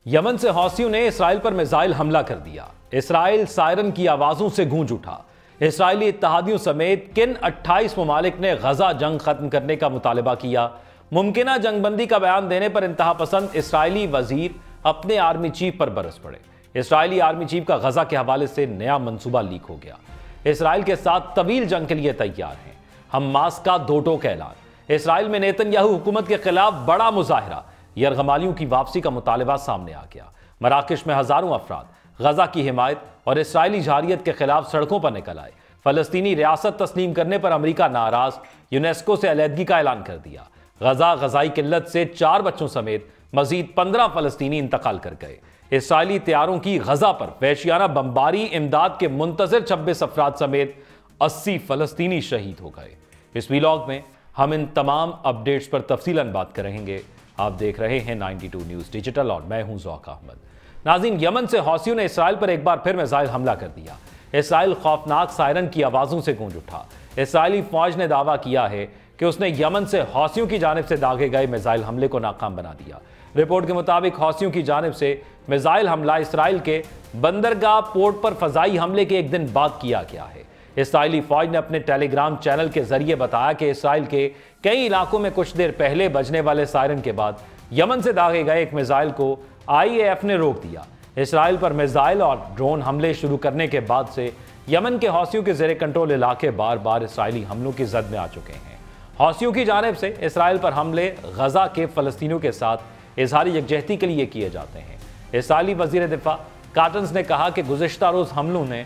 Yemen से हौसियों ने Israel पर मिसाइल हमला कर दिया। इसराइल सायरन की आवाजों से गूंज उठा। इसराइली इत्तेहादियों समेत किन 28 ममालिक ने गजा जंग खत्म करने का मुतालबा किया। मुमकिना जंगबंदी का बयान देने पर इंतहा पसंद इसराइली वजीर अपने आर्मी चीफ पर बरस पड़े। इसराइली आर्मी चीफ का गजा के हवाले से नया मंसूबा लीक हो गया। इसराइल के साथ तवील जंग के लिए तैयार हैं। हमास का दो टोक ऐलान। इसराइल में नेतन्याहू हुकूमत के खिलाफ बड़ा मुजाहिरा। यरगमालियों की वापसी का मुतालबा सामने आ गया। मराकश में हजारों अफराद गजा की हिमायत और इसराइली जारियत के खिलाफ सड़कों पर निकल आए। फलस्तीनी रियासत तस्लीम करने पर अमेरिका नाराज, यूनेस्को से अलहदगी का ऐलान कर दिया। गजाई किल्लत से 4 बच्चों समेत मजीद 15 फलस्तीनी इंतकाल कर गए। इसराइली तैयारों की गजा पर वहशियाना बमबारी, इमदाद के मुंतजर 26 अफराद समेत 80 फलस्तीनी शहीद हो गए। इस वीलॉग में हम इन तमाम अपडेट्स पर तफसीलन बात करेंगे। आप देख रहे हैं 92 न्यूज डिजिटल और मैं हूं ज़ौक अहमद। नाज़रीन, यमन से हौसियों ने इसराइल पर एक बार फिर मिसाइल हमला कर दिया। इसराइल खौफनाक सायरन की आवाज़ों से गूंज उठा। इसराइली फौज ने दावा किया है कि उसने यमन से हौसियों की जानिब से दागे गए मिसाइल हमले को नाकाम बना दिया। रिपोर्ट के मुताबिक हौसियों की जानिब से मिसाइल हमला इसराइल के बंदरगाह पोर्ट पर फजाई हमले के एक दिन बाद किया गया है। इसराइली फौज ने अपने टेलीग्राम चैनल के जरिए बताया कि इसराइल के कई इलाकों में कुछ देर पहले बजने वाले सायरन के बाद यमन से दागे गए एक मिसाइल को IAF ने रोक दिया। इसराइल पर मिसाइल और ड्रोन हमले शुरू करने के बाद से यमन के हौसियों के जेर कंट्रोल इलाके बार बार इसराइली हमलों की जद में आ चुके हैं। हौसियों की जानिब से इसराइल पर हमले गजा के फलस्तीनियों के साथ इजहारी यकजहती के लिए किए जाते हैं। इसराइली वजीर दिफा काटन्स ने कहा कि गुज़िश्ता रोज हमलों ने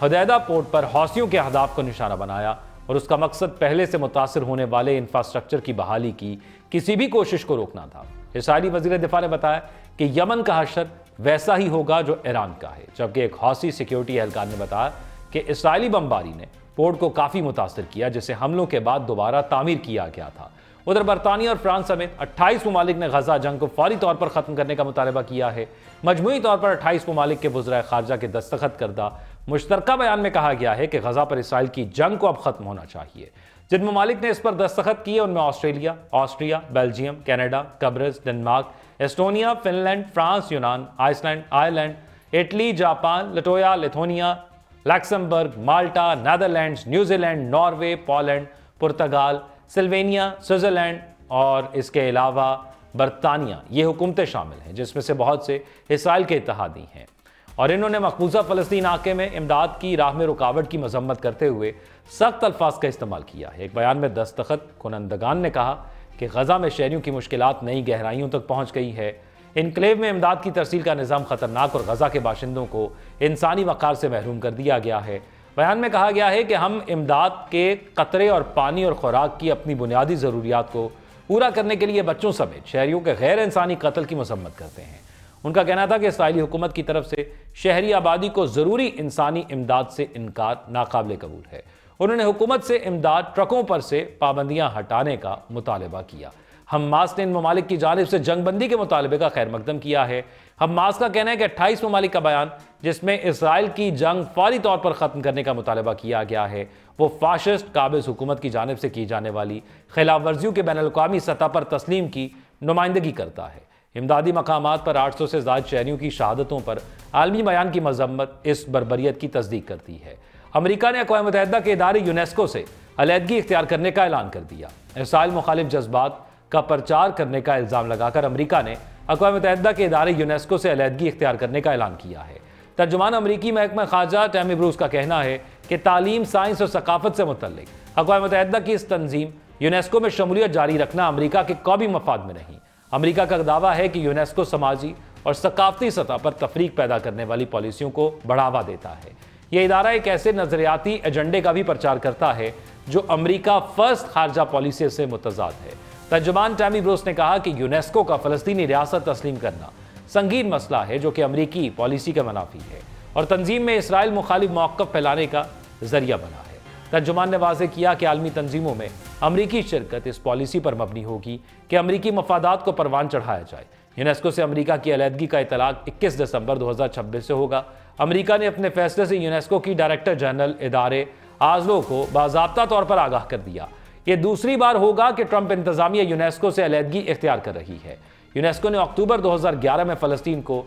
हुदैदा पोर्ट पर हौसियों के अहदाफ को निशाना बनाया और उसका मकसद पहले से मुतासर होने वाले इंफ्रास्ट्रक्चर की बहाली की किसी भी कोशिश को रोकना था। इसराइली वजीर दिफा ने बताया कि यमन का हशर वैसा ही होगा जो ईरान का है, जबकि एक हौसी सिक्योरिटी एहलकार ने बताया कि इसराइली बमबारी ने पोर्ट को काफी मुतासर किया, जिसे हमलों के बाद दोबारा तामीर किया गया था। उधर बरतानिया और फ्रांस समेत 28 ममालिक ने गजा जंग को फौरी तौर पर खत्म करने का मुतालबा किया है। मजमूई तौर पर 28 ममालिक के वज़राए खारजा के दस्तखत करदा मुश्तरका बयान में कहा गया है कि गजा पर इसराइल की जंग को अब खत्म होना चाहिए। जिन ममालिक ने इस पर दस्तखत किए उनमें ऑस्ट्रेलिया, ऑस्ट्रिया, बेल्जियम, कनाडा, कब्रिस, डेनमार्क, एस्टोनिया, फिनलैंड, फ्रांस, यूनान, Iceland, Ireland, Italy, Japan, Lithuania, Lithuania, Luxembourg, Malta, Netherlands, New Zealand, Norway, Poland, पुर्तगाल, सिल्वेनिया, स्विट्जरलैंड और इसके अलावा बरतानिया, ये हुकूमतें शामिल हैं, जिसमें से बहुत से इसराइल के इत्तेहादी हैं। और इन्होंने मकबूजा फ़लस्तीन इलाके में इमदाद की राह में रुकावट की मजम्मत करते हुए सख्त अल्फाज का इस्तेमाल किया है। एक बयान में दस्तखत कुनंदगान ने कहा कि गजा में शहरियों की मुश्किलात नई गहराइयों तक पहुँच गई है। इनक्लेव में इमदाद की तरसील का निज़ाम ख़तरनाक और गजा के बाशिंदों को इंसानी वक़ार से महरूम कर दिया गया है। बयान में कहा गया है कि हम इमदाद के कतरे और पानी और खुराक की अपनी बुनियादी ज़रूरियात को पूरा करने के लिए बच्चों समेत शहरियों के गैर इंसानी कत्ल की मजम्मत करते हैं। उनका कहना था कि इसराइली हुकूमत की तरफ से शहरी आबादी को ज़रूरी इंसानी इमदाद से इनकार नाकाबिल कबूल है। उन्होंने हुकूमत से इमदाद ट्रकों पर से पाबंदियां हटाने का मुतालबा किया। हमास ने इन ममालिक की जानिब से जंगबंदी के मुतालबे का खैर मकदम किया है। हमास का कहना है कि 28 ममालिक का बयान, जिसमें इसराइल की जंग फौरी तौर पर ख़त्म करने का मुतालबा किया गया है, वो फाशिस्ट काबिज हुकूमत की जानिब से की जाने वाली खिलाफ वर्जियों के बैनुल-अक़वामी सतह पर तस्लीम की नुमाइंदगी करता है। इमदादी मकामात पर 800 से ज़ायद शहरियों की शहादतों पर आलमी बयान की मजम्मत इस बर्बरियत की तस्दीक करती है। अमेरिका ने अक़वाम मुत्तहिदा के इदारे यूनेस्को से अलहदगी इख्तियार करने का ऐलान कर दिया। इसराइल मुखालिफ जज्बात का प्रचार करने का इल्ज़ाम लगाकर अमेरिका ने अक़वाम मुत्तहिदा के इदारे यूनेस्को से अलहदगी इख्तियार करने का ऐलान किया है। तर्जुमान अमरीकी महकमा ख़ारजा टैमी ब्रूस का कहना है कि तालीम, साइंस और सकाफत से मुतल्लिक अक़वाम मुत्तहिदा की इस तंजीम यूनेस्को में शमूलियत जारी रखना अमरीका के कौमी मफाद में नहीं। अमरीका का दावा है कि यूनेस्को समाजी और सकाफती सतह पर तफरीक पैदा करने वाली पॉलिसियों को बढ़ावा देता है। यह इदारा एक ऐसे नजरियाती एजेंडे का भी प्रचार करता है जो अमरीका फर्स्ट खारजा पॉलिसी से मुतजाद है। तर्जुमान टैमी ब्रूस ने कहा कि यूनेस्को का फ़लस्तीनी रियासत तस्लीम करना संगीन मसला है जो कि अमरीकी पॉलिसी के मुनाफी है और तंजीम में इसराइल मुखालिफ मौक़िफ़ फैलाने का जरिया बना है। तर्जुमान ने वाज़ेह किया कि आलमी तंजीमों में अमरीकी शिरकत इस पॉलिसी पर मबनी होगी कि अमरीकी मफादात को परवान चढ़ाया जाए। यूनेस्को से अमरीका की अलहदगी का इतलाक 21 दिसंबर 2026 से होगा। अमरीका ने अपने फैसले से यूनेस्को की डायरेक्टर जनरल इदारे आज़लो को बाज़ाब्ता तौर पर आगाह कर दिया। यह दूसरी बार होगा कि ट्रंप इंतजामिया यूनेस्को से अलहदगी इख्तियार कर रही है। यूनेस्को ने अक्टूबर 2011 में फ़लस्तीन को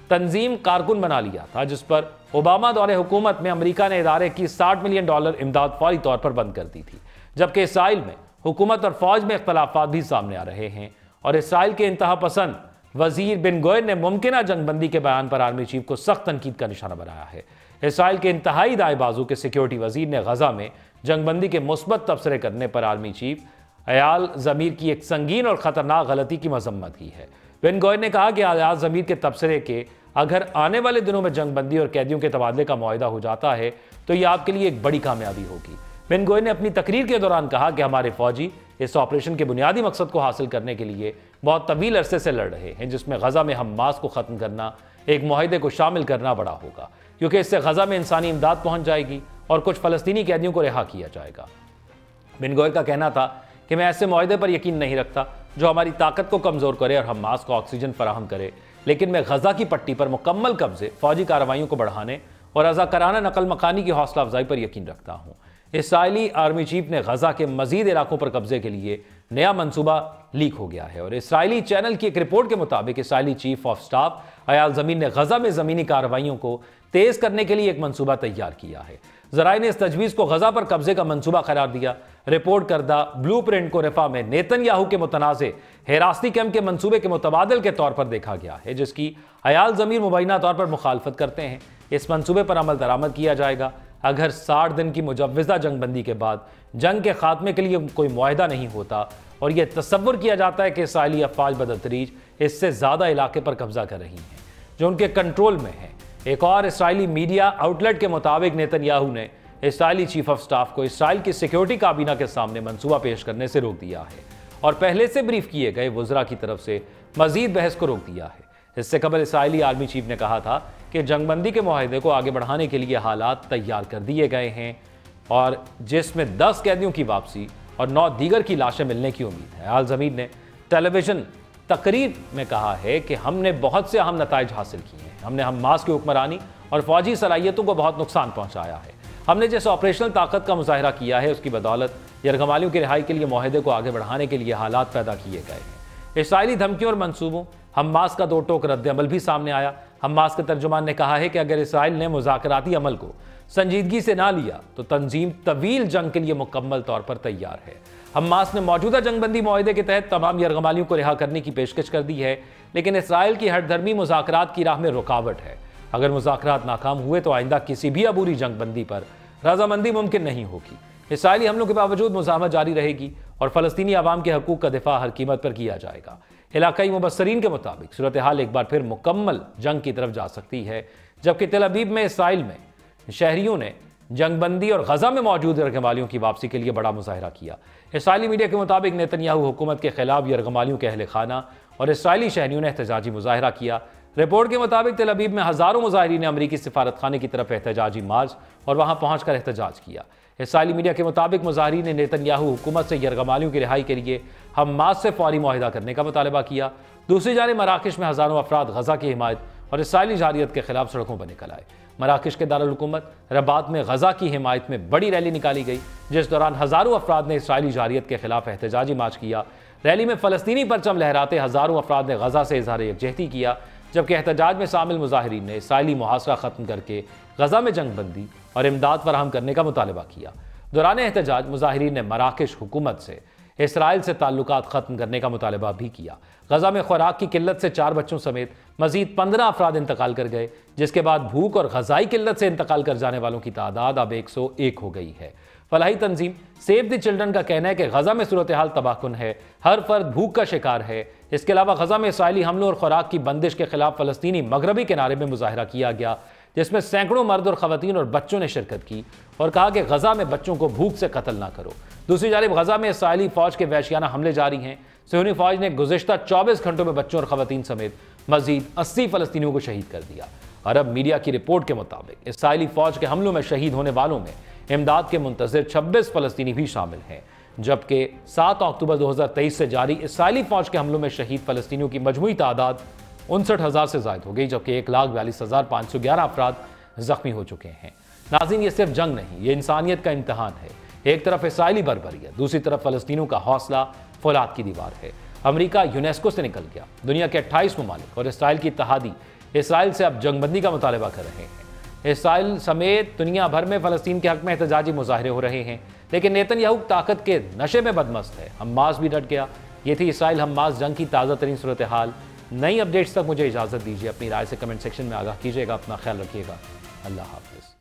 तंजीम कारकुन बना लिया था, जिस पर ओबामा दौरे हुकूमत में अमेरिका ने इदारे की $60 मिलियन इमदाद फौरी तौर पर बंद कर दी थी। जबकि इसराइल में हुकूमत और फौज में इख्तलाफात भी सामने आ रहे हैं और इसराइल के इंतहा पसंद वजीर बिन गोयन ने मुमकिन जंगबंदी के बयान पर आर्मी चीफ को सख्त तनकीद का निशाना बनाया है। इसराइल के इंतहाई दाएं बाजू के सिक्योरिटी वजीर ने गजा में जंगबंदी के मुस्बत तबसरे करने पर आर्मी चीफ अयाल ज़मीर की एक संगीन और खतरनाक गलती की मजम्मत की है। बिन गोयन ने कहा कि अयाल ज़मीर के तबसरे के अगर आने वाले दिनों में जंगबंदी और कैदियों के तबादले का मुआहदा हो जाता है तो यह आपके लिए एक बड़ी कामयाबी होगी। बिन गोयन ने अपनी तकरीर के दौरान कहा कि हमारे फौजी इस ऑपरेशन के बुनियादी मकसद को हासिल करने के लिए बहुत तवील अरसे से लड़ रहे हैं, जिसमें गजा में हमास को ख़त्म करना, एक मुआहदे को शामिल करना बड़ा होगा, क्योंकि इससे गजा में इंसानी इमदाद पहुंच जाएगी और कुछ फ़लस्तीनी कैदियों को रिहा किया जाएगा। बिन गोयल का कहना था कि मैं ऐसे मुआहदे पर यकीन नहीं रखता जो हमारी ताकत को कमज़ोर करे और हमास को ऑक्सीजन फराहम करे, लेकिन मैं गजा की पट्टी पर मुकम्मल कब्जे, फौजी कार्रवाइयों को बढ़ाने और रज़ाकाराना नकल मकानी की हौसला अफजाई पर यकीन रखता हूँ। इसराइली आर्मी चीफ ने गजा के मजीद इलाकों पर कब्जे के लिए नया मंसूबा लीक हो गया है और इसराइली चैनल की एक रिपोर्ट के मुताबिक Israeli chief of staff Ayal ज़मीर ने गजा में ज़मीनी कार्रवाइयों को तेज करने के लिए एक मंसूबा तैयार किया है। ज़राए ने इस तजवीज़ को गजा पर कब्जे का मंसूबा करार दिया। रिपोर्ट करदा ब्लू प्रिंट को रफा में नेतन्याहू के मुतनाज़े हिरासती कैंप के मंसूबे के मुतबादल के तौर पर देखा गया है, जिसकी अयाल ज़मीर मुबैना तौर पर मुखालफत करते हैं। इस मंसूबे पर अमल दरामद किया जाएगा अगर 60 दिन की मुजव्वज़ा जंगबंदी के बाद जंग के खात्मे के लिए कोई मुआहदा नहीं होता और यह तसव्वुर किया जाता है कि इसराइली अफवाज बदतरीज इससे ज़्यादा इलाके पर कब्जा कर रही हैं जो उनके कंट्रोल में है। एक और इसराइली मीडिया आउटलेट के मुताबिक नेतन्याहू ने इसराइली चीफ ऑफ स्टाफ को इसराइल की सिक्योरिटी काबीना के सामने मंसूबा पेश करने से रोक दिया है और पहले से ब्रीफ किए गए वज़रा की तरफ से मजीद बहस को रोक दिया है। इससे कबल इसराइली आर्मी चीफ ने कहा था कि जंगबंदी के मुआहदे को आगे बढ़ाने के लिए हालात तैयार कर दिए गए हैं और जिसमें 10 कैदियों की वापसी और 9 दीगर की लाशें मिलने की उम्मीद है। अयाल ज़मीर ने टेलीविजन तकरीर में कहा है कि हमने बहुत से अहम नताइज हासिल किए हैं। हमने हमास की हुक्मरानी और फौजी सलाहियतों को बहुत नुकसान पहुंचाया है। हमने जिस ऑपरेशनल ताकत का मुजाहरा किया है उसकी बदौलत यरगमालियों की रिहाई के लिए मुआहदे को आगे बढ़ाने के लिए हालात पैदा किए गए हैं। इसराइली धमकियों और मंसूबों हमास का दो टोक रद्द अमल भी सामने आया। हमास के तर्जुमान ने कहा है कि अगर इसराइल ने मुज़ाकराती अमल को संजीदगी से ना लिया तो तंजीम तवील जंग के लिए मुकम्मल तौर पर तैयार है। हमास ने मौजूदा जंगबंदी मुआहदे के तहत तमाम यरगमालियों को रिहा करने की पेशकश कर दी है, लेकिन इसराइल की हठधर्मी मुज़ाकरात की राह में रुकावट है। अगर मुज़ाकरात नाकाम हुए तो आइंदा किसी भी अबूरी जंगबंदी पर रजामंदी मुमकिन नहीं होगी। इसराइली हमलों के बावजूद मुज़ाहमत जारी रहेगी और फ़लस्तीनी आवाम के हकूक़ का दिफा हर कीमत पर किया जाएगा। इलाकाई मुबस्सरीन के मुताबिक सूरत हाल एक बार फिर मुकम्मल जंग की तरफ जा सकती है, जबकि तेल अवीव में इसराइल में शहरियों ने जंगबंदी और गजा में मौजूद यरगमालियों की वापसी के लिए बड़ा मुजाहरा किया। इसराइली मीडिया के मुताबिक नेतन्याहू हुकूमत के खिलाफ यरगमालियों के अहल खाना और इसराइली शहरियों ने एहतजाजी मुजाहरा किया। रिपोर्ट के मुताबिक तेल अवीव में हज़ारों मुजाहिरीन ने अमरीकी सिफारत खाने की तरफ एहतजाजी मार्च और वहां पहुंचकर एहतजाज किया। इसराइली मीडिया के मुताबिक मुजाहिरीन ने नेतन्याहू हुकूमत से यरगमालियों की रिहाई के लिए हमास से फौरी मुआहदा करने का मुतालबा किया। दूसरी जानिब मराकश में हज़ारों अफराद गजा की हिमायत और इसराइली जारियत के खिलाफ सड़कों पर निकल आए। मराकश के दारुल हुकूमत रबात में गजा की हिमायत में बड़ी रैली निकाली गई, जिस दौरान हज़ारों अफराद ने इसराइली जारियत के खिलाफ एहतजाजी मार्च किया। रैली में फ़लस्तीनी परचम लहराते हज़ारों अफराद ने गजा से इजहार यकजहती किया, जबकि एहतजाज में शामिल मुजाहिरीन ने इसराइली मुहासरा ख़त्म करके गजा में जंगबंदी और इमदाद फराहम करने का मुतालबा किया। दौरान एहतजाज मुजाहिरीन ने मराकश हुकूमत से इसराइल से ताल्लुकात ख़त्म करने का मुतालबा भी किया। गजा में खुराक की किल्लत से 4 बच्चों समेत मजीद 15 अफराद इंतकाल कर गए, जिसके बाद भूख और गजाई किल्लत से इंतकाल कर जाने वालों की तादाद अब 101 हो गई है। फलाही तंजीम सेव द चिल्ड्रन का कहना है कि गजा में सूरत हाल तबाहकुन है, हर फर्द भूख का शिकार है। इसके अलावा गजा में इसराइली हमलों और खुराक की बंदिश के खिलाफ फ़लस्तीनी मगरबी किनारे में मुजाहरा किया गया, जिसमें सैकड़ों मर्द और ख़वातीन और बच्चों ने शिरकत की और कहा कि गजा में बच्चों को भूख से कत्ल ना करो। दूसरी जानिब गजा में इसराइली फ़ौज के वहशियाना हमले जारी हैं। सुहनी फ़ौज ने गुज़िश्ता 24 घंटों में बच्चों और ख़वातीन समेत मजीद 80 फ़लस्तीनियों को शहीद कर दिया। अरब मीडिया की रिपोर्ट के मुताबिक इसराइली फ़ौज के हमलों में शहीद होने वालों में इमदाद के मुंतज़िर 26 फ़लस्तीनी भी शामिल हैं, जबकि 7 अक्टूबर 2023 से जारी इसराइली फ़ौज के हमलों में शहीद फ़लस्तीनियों की मजमूई तादाद 59,000 से ज़ायद हो गई, जबकि 1,42,511 अफराद ज़ख्मी हो चुके हैं। नाज़रीन, ये सिर्फ जंग नहीं, ये इंसानियत का इम्तहान है। एक तरफ इसराइली बर्बरियत, दूसरी तरफ फ़लस्तीनियों का हौसला फौलाद की दीवार है। अमेरिका यूनेस्को से निकल गया। दुनिया के 28 ममालिक और इसराइल की इत्तेहादी इसराइल से अब जंगबंदी का मुतालबा कर रहे हैं। इसराइल समेत दुनिया भर में फ़लस्तीन के हक में एहतजाजी मुजाहरे हो रहे हैं, लेकिन नेतन्याहू ताकत के नशे में बदमस्त है। हमास भी डट गया। ये थी इसराइल हमास जंग की ताज़ा तरीन सूरत हाल। नई अपडेट्स तक मुझे इजाज़त दीजिए। अपनी राय से कमेंट सेक्शन में आगाह कीजिएगा। अपना ख्याल रखिएगा। अल्लाह हाफ़िज़।